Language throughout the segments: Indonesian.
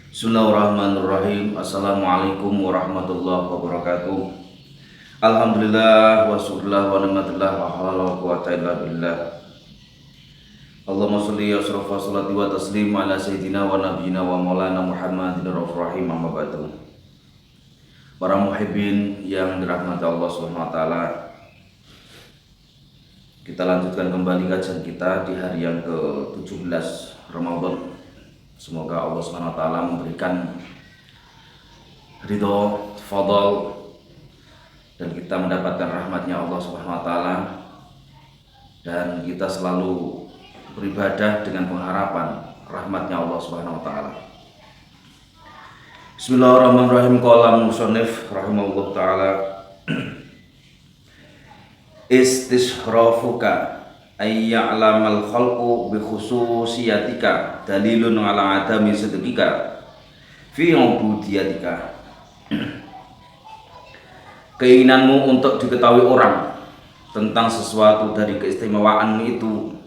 Bismillahirrahmanirrahim. Assalamualaikum warahmatullahi wabarakatuh. Alhamdulillah wa syukurlah wa ni'matillah wa hawla wa quwwata illa billah. Allahumma sholli wa salati wa taslim ala sayyidina wa nabiyyina wa maulana Muhammadin rahim amma ba'du. Para muhibbin yang dirahmati Allah Subhanahu wa taala, kita lanjutkan kembali kajian kita di hari yang ke-17 Ramadan. Semoga Allah Subhanahu wa taala memberikan ridho, fadl, dan kita mendapatkan rahmatnya Allah Subhanahu wa taala, dan kita selalu beribadah dengan pengharapan rahmatnya Allah Subhanahu wa taala. Bismillahirrahmanirrahim. Qala musannif rahimahullah taala, istishrafuka ay ya'lamal khalqu bi khususiyatika dalilun ala adami sidqika fi ubudiyatika. Keinginanmu untuk diketahui orang tentang sesuatu dari keistimewaanmu itu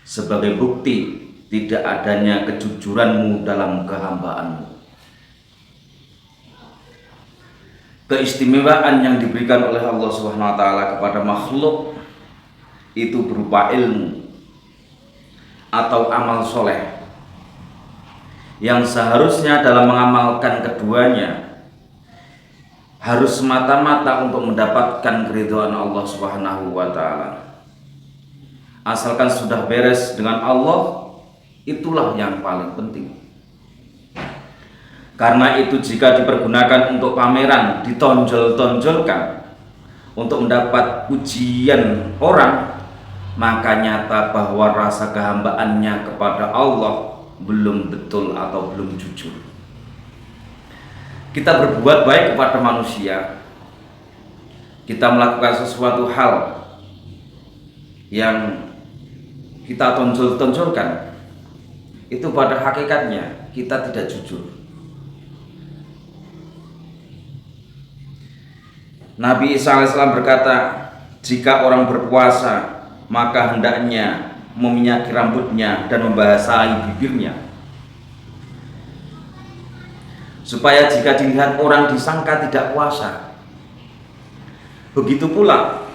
sebagai bukti tidak adanya kejujuranmu dalam kehambaanmu. Keistimewaan yang diberikan oleh Allah Subhanahu wa taala kepada makhluk itu berupa ilmu atau amal soleh yang seharusnya dalam mengamalkan keduanya harus semata-mata untuk mendapatkan keridhaan Allah Subhanahu wa taala. Asalkan sudah beres dengan Allah, itulah yang paling penting. Karena itu jika dipergunakan untuk pameran, ditonjol-tonjolkan untuk mendapat pujian orang, maka nyata bahwa rasa kehambaannya kepada Allah belum betul atau belum jujur. Kita berbuat baik kepada manusia, kita melakukan sesuatu hal yang kita tonjol-tonjolkan, itu pada hakikatnya kita tidak jujur. Nabi Isa AS berkata, jika orang berpuasa maka hendaknya meminyaki rambutnya dan membasahi bibirnya, supaya jika dilihat orang disangka tidak puasa. Begitu pula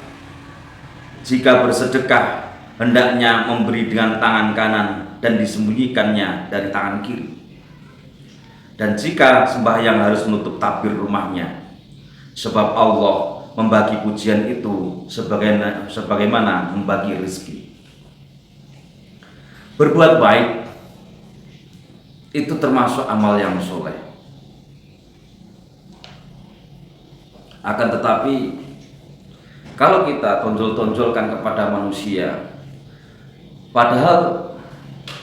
jika bersedekah, hendaknya memberi dengan tangan kanan dan disembunyikannya dari tangan kiri. Dan jika sembahyang harus menutup tabir rumahnya, sebab Allah membagi pujian itu sebagaimana membagi rezeki. Berbuat baik itu termasuk amal yang soleh. Akan tetapi kalau kita tonjol-tonjolkan kepada manusia, padahal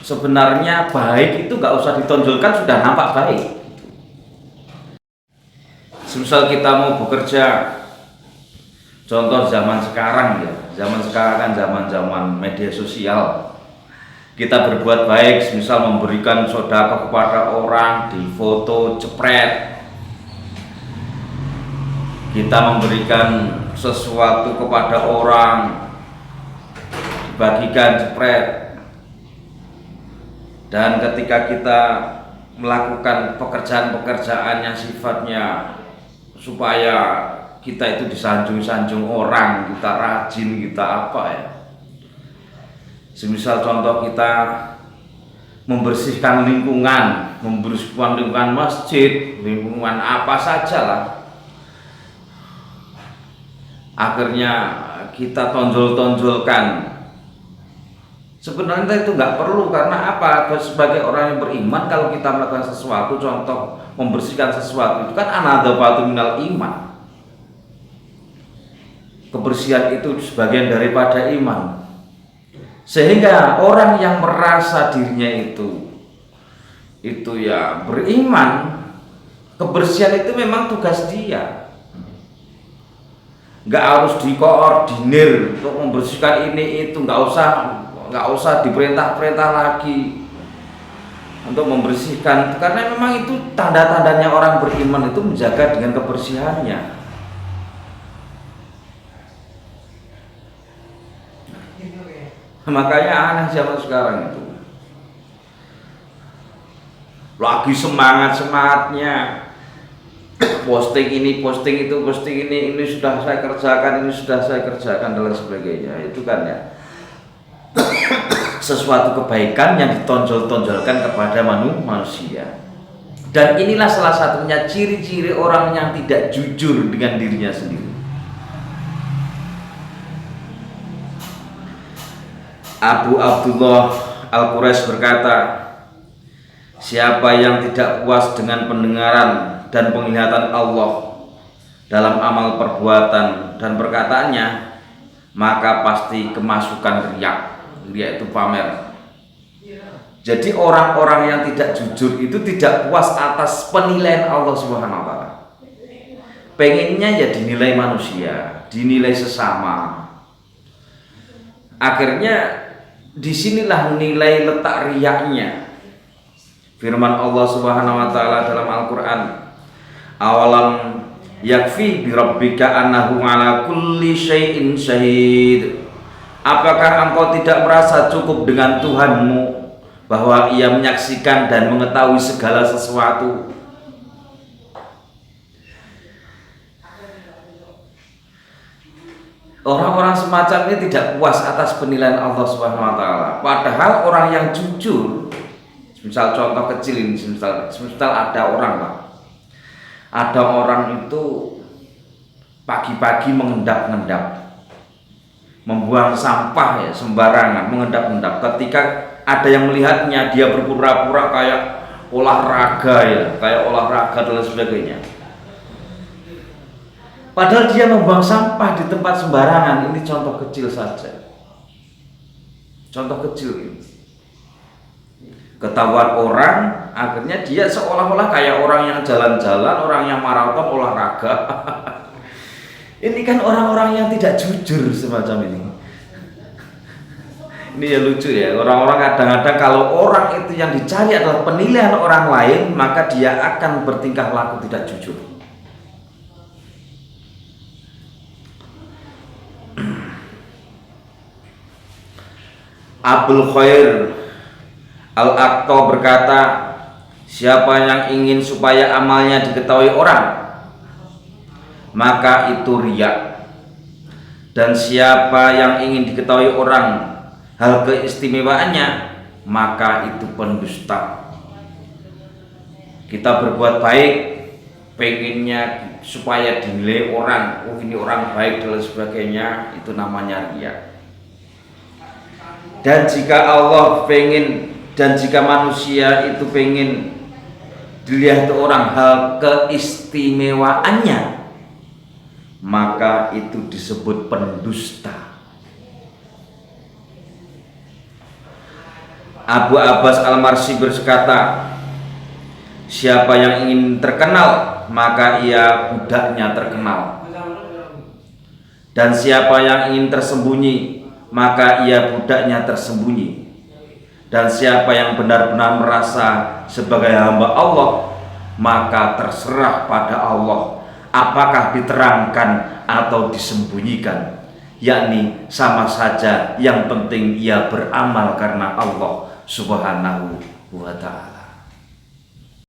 sebenarnya baik itu gak usah ditonjolkan, sudah nampak baik. Semisal kita mau bekerja, contoh zaman sekarang ya, zaman sekarang kan zaman media sosial. Kita berbuat baik, misal memberikan sedekah kepada orang, di foto jepret. Kita memberikan sesuatu kepada orang, dibagikan jepret. Dan ketika kita melakukan pekerjaan-pekerjaan yang sifatnya supaya kita itu disanjung-sanjung orang, kita rajin, kita apa ya. Semisal contoh kita membersihkan lingkungan, membersihkan lingkungan masjid, lingkungan apa saja lah. Akhirnya kita tonjol-tonjolkan. Sebenarnya itu nggak perlu, karena apa? Sebagai orang yang beriman, kalau kita melakukan sesuatu, contoh membersihkan sesuatu, itu kan anadzafatu minal iman. Kebersihan itu sebagian daripada iman. Sehingga orang yang merasa dirinya itu ya beriman, kebersihan itu memang tugas dia. Nggak harus dikoordinir untuk membersihkan ini itu, nggak usah diperintah-perintah lagi untuk membersihkan, karena memang itu tanda-tandanya orang beriman itu menjaga dengan kebersihannya. Makanya aneh zaman sekarang itu lagi semangatnya posting ini, posting itu, posting ini sudah saya kerjakan, ini sudah saya kerjakan dan lain sebagainya. Itu kan ya sesuatu kebaikan yang ditonjol-tonjolkan kepada manusia. Dan inilah salah satunya ciri-ciri orang yang tidak jujur dengan dirinya sendiri. Abu Abdullah Al-Quraisy berkata, siapa yang tidak puas dengan pendengaran dan penglihatan Allah dalam amal perbuatan dan perkataannya, maka pasti kemasukan riya. Riya itu pamer. Jadi orang-orang yang tidak jujur itu tidak puas atas penilaian Allah Subhanahu wa taala. Pengennya ya dinilai manusia, dinilai sesama. Akhirnya disinilah nilai letak riyaknya. Firman Allah Subhanahu wa taala dalam Al-Qur'an, awalam yakfi bi rabbika annahu ala kulli syai'in syahid. Apakah engkau tidak merasa cukup dengan Tuhanmu bahwa Ia menyaksikan dan mengetahui segala sesuatu? Orang-orang semacam ini tidak puas atas penilaian Allah Subhanahu wa taala. Padahal orang yang jujur, misal contoh kecil ini, misal ada orang lah. Ada orang itu pagi-pagi mengendap-endap, membuang sampah ya sembarangan, mengendap-endap. Ketika ada yang melihatnya, dia berpura-pura kayak olahraga ya, kayak olahraga dan sebagainya. Padahal dia membuang sampah di tempat sembarangan. Ini contoh kecil saja. Contoh kecil ini. Ketahuan orang, akhirnya dia seolah-olah kayak orang yang jalan-jalan, orang yang maraton olahraga. Ini kan orang-orang yang tidak jujur semacam ini. Ini ya lucu ya. Orang-orang kadang-kadang kalau orang itu yang dicari adalah penilaian orang lain, maka dia akan bertingkah laku tidak jujur. Abul Khair Al-Aqta berkata, siapa yang ingin supaya amalnya diketahui orang, maka itu riya. Dan siapa yang ingin diketahui orang hal keistimewaannya, maka itu pendusta. Kita berbuat baik, pengennya supaya dinilai orang, oh ini orang baik dan sebagainya, itu namanya riya. Dan jika Allah pengen, dan jika manusia itu pengen dilihat orang hal keistimewaannya, maka itu disebut pendusta. Abu Abbas Al-Marsi berkata, siapa yang ingin terkenal, maka ia budaknya terkenal. Dan siapa yang ingin tersembunyi, maka ia budaknya tersembunyi. Dan siapa yang benar-benar merasa sebagai hamba Allah, maka terserah pada Allah apakah diterangkan atau disembunyikan, yakni sama saja, yang penting ia beramal karena Allah Subhanahu wa ta'ala.